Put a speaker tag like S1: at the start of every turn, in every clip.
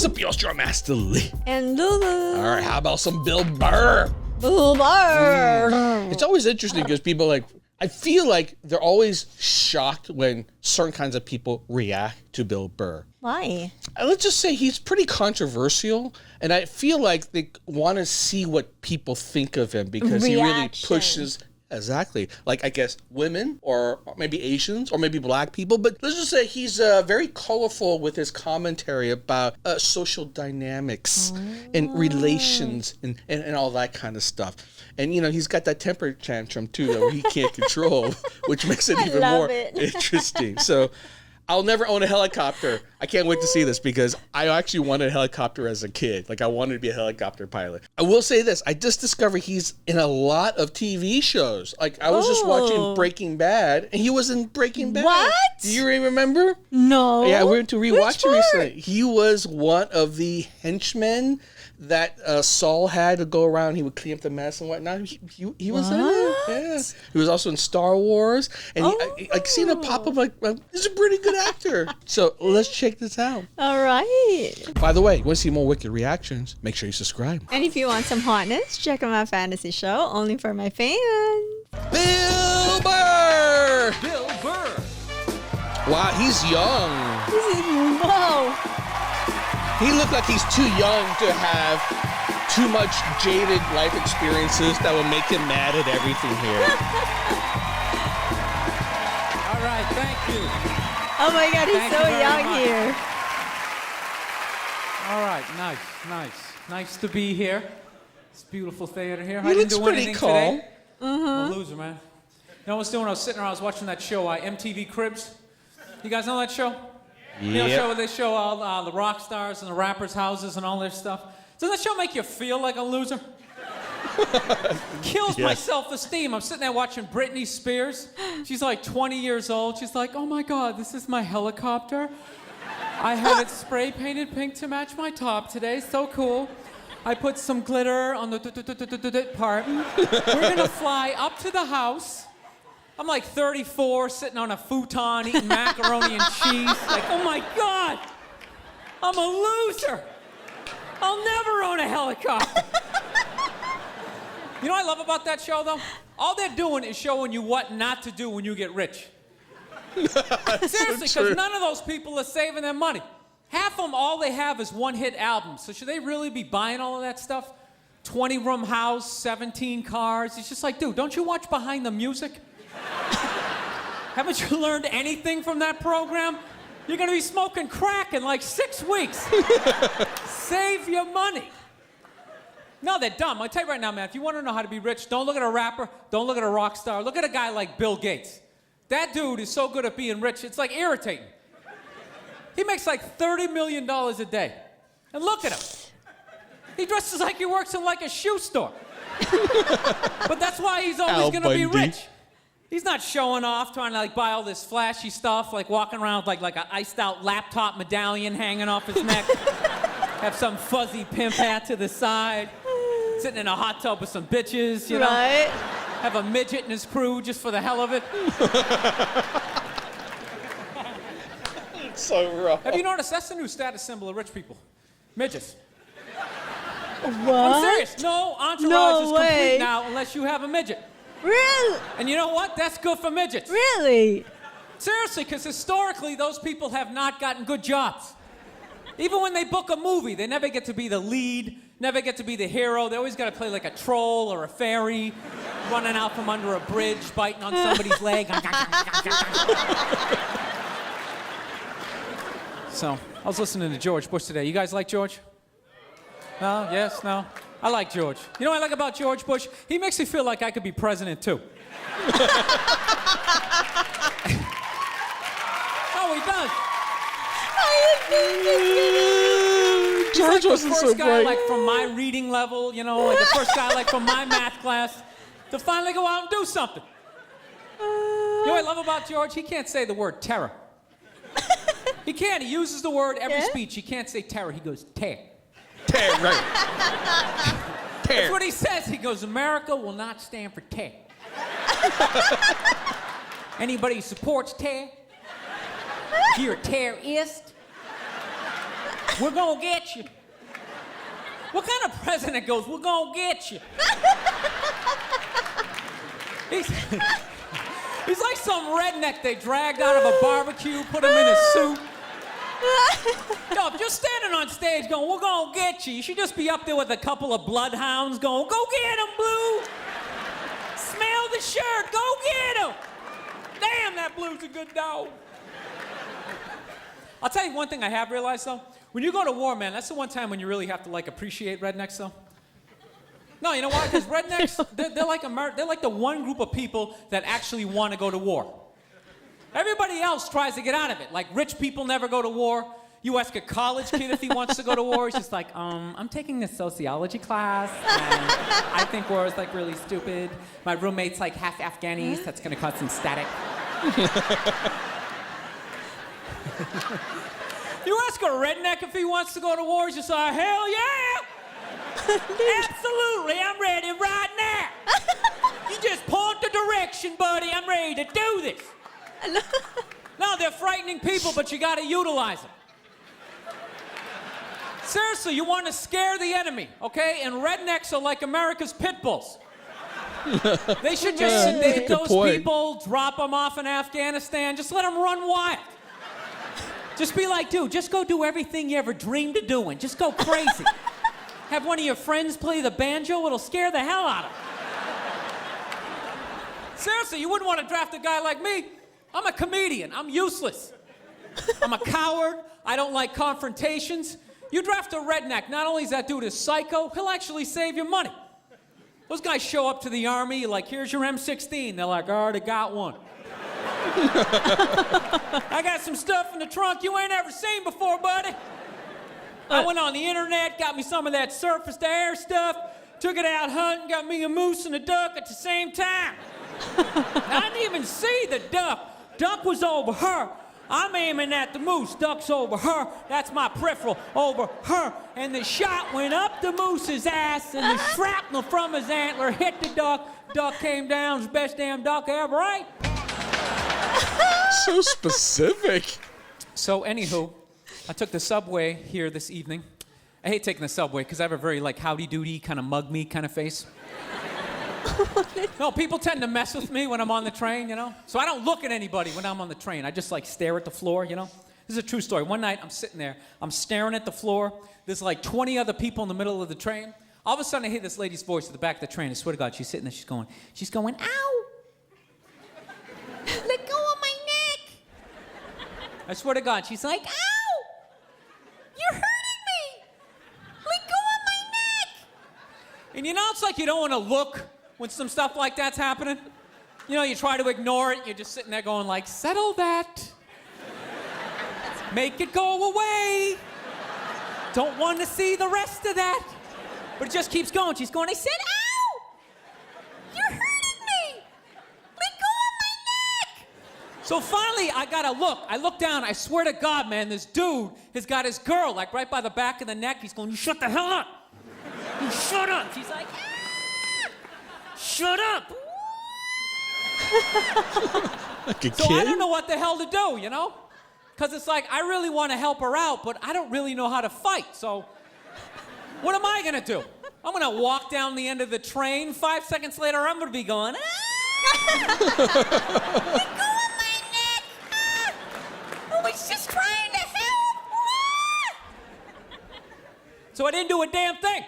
S1: Your Master Lee.
S2: And Lulu.
S1: All right, how about some Bill Burr?
S2: Bill Burr.
S1: It's always interesting because people I feel like they're always shocked when certain kinds of people react to Bill Burr.
S2: Why?
S1: Let's just say he's pretty controversial, and I feel like they want to see what people think of him because he really pushes. Exactly. Like, I guess, women or maybe Asians or maybe black people. But let's just say he's very colorful with his commentary about social dynamics and relations and all that kind of stuff. And, he's got that temper tantrum, too, that he can't control, which makes it even more interesting. So I'll never own a helicopter. I can't wait to see this because I actually wanted a helicopter as a kid. Like, I wanted to be a helicopter pilot. I will say this. I just discovered he's in a lot of TV shows. Like, I was just watching Breaking Bad, and he was in Breaking Bad.
S2: What?
S1: Do you remember?
S2: No.
S1: Yeah, we went to rewatch it recently. He was one of the henchmen that Saul had to go around. He would clean up the mess and whatnot. He was in it. Yeah. He was also in Star Wars. And I seen him pop up like, he's a pretty good actor. So let's check this out.
S2: All right.
S1: By the way, you want to see more wicked reactions? Make sure you subscribe.
S2: And if you want some hotness, check out my fantasy show, only for my fans.
S1: Bill Burr!
S3: Bill Burr.
S1: Wow, he's young.
S2: Whoa.
S1: He looked like he's too young to have too much jaded life experiences that will make him mad at everything here.
S3: All right, thank you.
S2: Oh my God, he's so young here.
S3: All right, nice to be here. It's beautiful theater here.
S1: He looks pretty calm.
S3: I'm a loser, man. You know what I was doing? I was sitting around, I was watching that show, MTV Cribs. You guys know that show? You know, show where they show all the rock stars and the rappers' houses and all this stuff. Does that show make you feel like a loser? Kills my self-esteem. I'm sitting there watching Britney Spears. She's like 20 years old. She's like, oh my God, this is my helicopter. I had it spray painted pink to match my top today. So cool. I put some glitter on the part. We're gonna fly up to the house. I'm like 34, sitting on a futon, eating macaroni and cheese. Like, oh my God, I'm a loser. I'll never own a helicopter. You know what I love about that show, though? All they're doing is showing you what not to do when you get rich. Seriously, because none of those people are saving their money. Half of them, all they have is one-hit albums. So should they really be buying all of that stuff? 20-room house, 17 cars. It's just like, dude, don't you watch Behind the Music? Haven't you learned anything from that program? You're gonna be smoking crack in like 6 weeks. Save your money. No, they're dumb. I'll tell you right now, man, if you wanna know how to be rich, don't look at a rapper, don't look at a rock star, look at a guy like Bill Gates. That dude is so good at being rich, it's like irritating. He makes like $30 million a day. And look at him. He dresses like he works in like a shoe store. But that's why he's always gonna be rich. He's not showing off, trying to like buy all this flashy stuff, like walking around with like an iced out laptop medallion hanging off his neck. Have some fuzzy pimp hat to the side. Sitting in a hot tub with some bitches, you know?
S2: Right.
S3: Have a midget in his crew just for the hell of it.
S1: It's so rough.
S3: Have you noticed that's the new status symbol of rich people? Midgets.
S2: What?
S3: I'm serious. No entourage is complete now unless you have a midget.
S2: Really?
S3: And you know what? That's good for midgets.
S2: Really?
S3: Seriously, because historically, those people have not gotten good jobs. Even when they book a movie, they never get to be the lead, never get to be the hero. They always got to play like a troll or a fairy, running out from under a bridge, biting on somebody's leg. So, I was listening to George Bush today. You guys like George? No? Yes? No? I like George. You know what I like about George Bush? He makes me feel like I could be president, too. Oh, he does.
S1: George
S3: He's like the
S1: wasn't so
S3: first guy,
S1: bright.
S3: like, from my reading level, you know, like the first guy, like, from my math class, to finally go out and do something. You know what I love about George? He can't say the word terror. He can't. He uses the word every speech. He can't say terror. He goes, tear.
S1: Tear, right. Tear.
S3: That's what he says. He goes, America will not stand for tear. Anybody who supports tear, if you're a terrorist, We're gonna get you. What kind of president goes, we're gonna get you? He's like some redneck they dragged out of a barbecue, put him in a suit. No, if you're standing on stage going, we're gonna get you should just be up there with a couple of bloodhounds going, go get him, Blue! Smell the shirt, go get him! Damn, that Blue's a good dog. I'll tell you one thing I have realized, though. When you go to war, man, that's the one time when you really have to, like, appreciate rednecks, though. No, you know why? Because rednecks, they're like the one group of people that actually want to go to war. Everybody else tries to get out of it. Like, rich people never go to war. You ask a college kid if he wants to go to war, he's just like, I'm taking this sociology class, and I think war is, like, really stupid. My roommate's, like, half Afghanis. That's going to cause some static. You ask a redneck if he wants to go to war, he's just like, hell yeah! Absolutely, I'm ready right now. You just point the direction, buddy. I'm ready to do this. No, they're frightening people, but you got to utilize them. Seriously, you want to scare the enemy, okay? And rednecks are like America's pit bulls. They should just sedate those people, drop them off in Afghanistan, just let them run wild. Just be like, dude, just go do everything you ever dreamed of doing. Just go crazy. Have one of your friends play the banjo, it'll scare the hell out of them. Seriously, you wouldn't want to draft a guy like me. I'm a comedian, I'm useless. I'm a coward, I don't like confrontations. You draft a redneck, not only is that dude a psycho, he'll actually save you money. Those guys show up to the army, like, here's your M16. They're like, I already got one. I got some stuff in the trunk you ain't ever seen before, buddy. I went on the internet, got me some of that surface to air stuff, took it out hunting, got me a moose and a duck at the same time. I didn't even see the duck. Duck was over her. I'm aiming at the moose. Duck's over her. That's my peripheral over her. And the shot went up the moose's ass, and the shrapnel from his antler hit the duck. Duck came down. It was the best damn duck I ever ate.
S1: So specific.
S3: So, anywho, I took the subway here this evening. I hate taking the subway because I have a very, like, howdy-doody, kind of mug me kind of face. No, people tend to mess with me when I'm on the train, you know? So I don't look at anybody when I'm on the train. I just, like, stare at the floor, you know? This is a true story. One night, I'm sitting there. I'm staring at the floor. There's, like, 20 other people in the middle of the train. All of a sudden, I hear this lady's voice at the back of the train. I swear to God, she's sitting there. She's going, ow! Let go of my neck! I swear to God, she's like, ow! You're hurting me! Let go of my neck! And you know, it's like you don't want to look when some stuff like that's happening. You know, you try to ignore it. You're just sitting there going like, settle that. Make it go away. Don't want to see the rest of that. But it just keeps going. She's going, I said, ow! You're hurting me! Let go of my neck! So finally, I gotta look. I look down. I swear to God, man, this dude has got his girl, like, right by the back of the neck. He's going, you shut the hell up! You shut up! She's like, ah! Shut up!
S1: Like a
S3: so
S1: kid?
S3: I don't know what the hell to do, you know? Because it's like, I really want to help her out, but I don't really know how to fight, so what am I going to do? I'm going to walk down the end of the train. 5 seconds later, I'm going to be going, ah! Let go of my neck! Ah! I was just trying to help! Ah! So I didn't do a damn thing.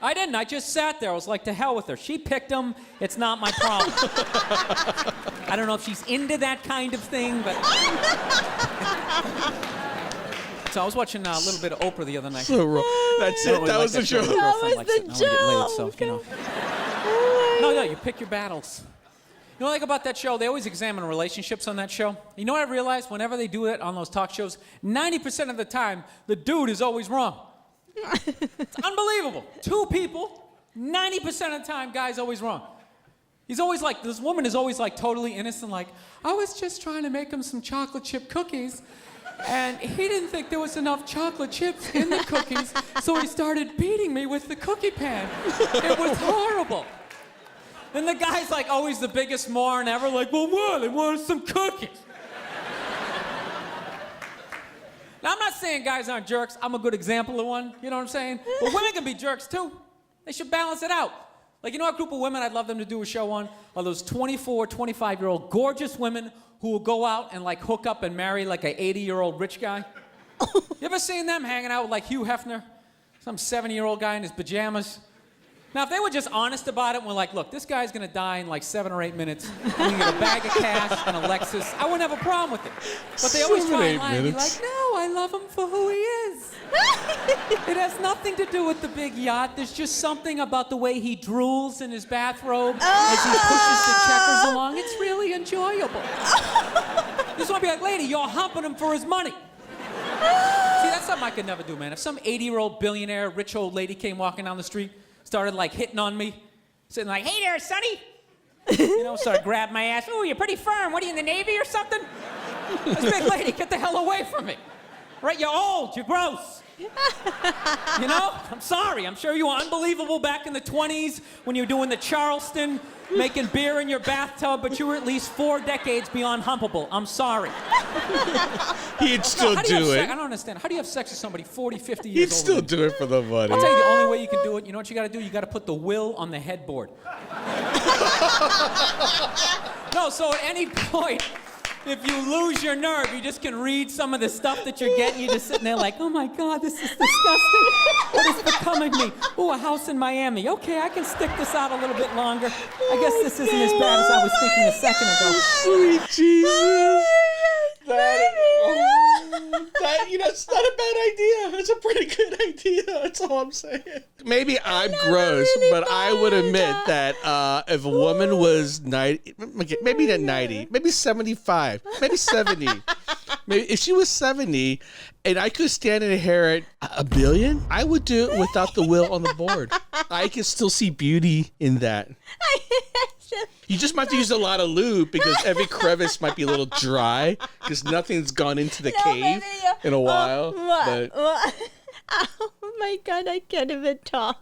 S3: I didn't. I just sat there. I was like, to hell with her. She picked him. It's not my problem. I don't know if she's into that kind of thing, but... So I was watching a little bit of Oprah the other night.
S1: So wrong. That's it. That was the joke.
S2: That was the joke.
S3: You know. No, you pick your battles. You know what I like about that show? They always examine relationships on that show. You know what I realized? Whenever they do it on those talk shows, 90% of the time, the dude is always wrong. It's unbelievable. Two people, 90% of the time, guy's always wrong. He's always like, this woman is always like totally innocent, like, I was just trying to make him some chocolate chip cookies, and he didn't think there was enough chocolate chips in the cookies, so he started beating me with the cookie pan. It was horrible. Then the guy's like always the biggest moron ever, like, well, what? I wanted some cookies. Now, I'm not saying guys aren't jerks. I'm a good example of one. You know what I'm saying? But women can be jerks, too. They should balance it out. Like, you know what group of women I'd love them to do a show on? Are those 24, 25-year-old gorgeous women who will go out and, like, hook up and marry, like, a 80-year-old rich guy? You ever seen them hanging out with, like, Hugh Hefner? Some 70-year-old guy in his pajamas? Now, if they were just honest about it and were like, look, this guy's going to die in, like, 7 or 8 minutes. We can get a bag of cash and a Lexus. I wouldn't have a problem with it. But they always try and lie and be like, no, I love him for who he is. It has nothing to do with the big yacht. There's just something about the way he drools in his bathrobe as he pushes the checkers along. It's really enjoyable. You just want to be like, lady, you're humping him for his money. See, that's something I could never do, man. If some 80-year-old billionaire, rich old lady came walking down the street, started, like, hitting on me, sitting like, hey there, sonny. You know, started grabbing my ass. Ooh, you're pretty firm. What, are you in the Navy or something? This big lady, get the hell away from me. Right, you're old, you're gross. You know, I'm sorry. I'm sure you were unbelievable back in the 20s when you were doing the Charleston, making beer in your bathtub, but you were at least 4 decades beyond humpable. I'm sorry.
S1: He'd still do it.
S3: I don't understand. How do you have sex with somebody 40, 50 years
S1: He'd
S3: old?
S1: still do it for the money.
S3: I'll tell you the only way you can do it. You know what you got to do? You got to put the will on the headboard. No, so at any point, if you lose your nerve, you just can read some of the stuff that you're getting. You're just sitting there like, oh my God, this is disgusting. What is becoming me? Ooh, a house in Miami. Okay, I can stick this out a little bit longer. I guess this isn't as bad as I was thinking a second ago.
S1: Sweet Jesus. It's not a bad idea. It's a pretty good idea. That's all I'm saying. Maybe I'm gross, really, but I would admit that if a woman was 90, maybe not 90, maybe 75, maybe 70, maybe if she was 70 and I could stand in her at $1 billion, I would do it without the will on the board. I can still see beauty in that. You just might have to use a lot of lube because every crevice might be a little dry because nothing's gone into the cave in a while.
S2: Oh my God, I can't even talk.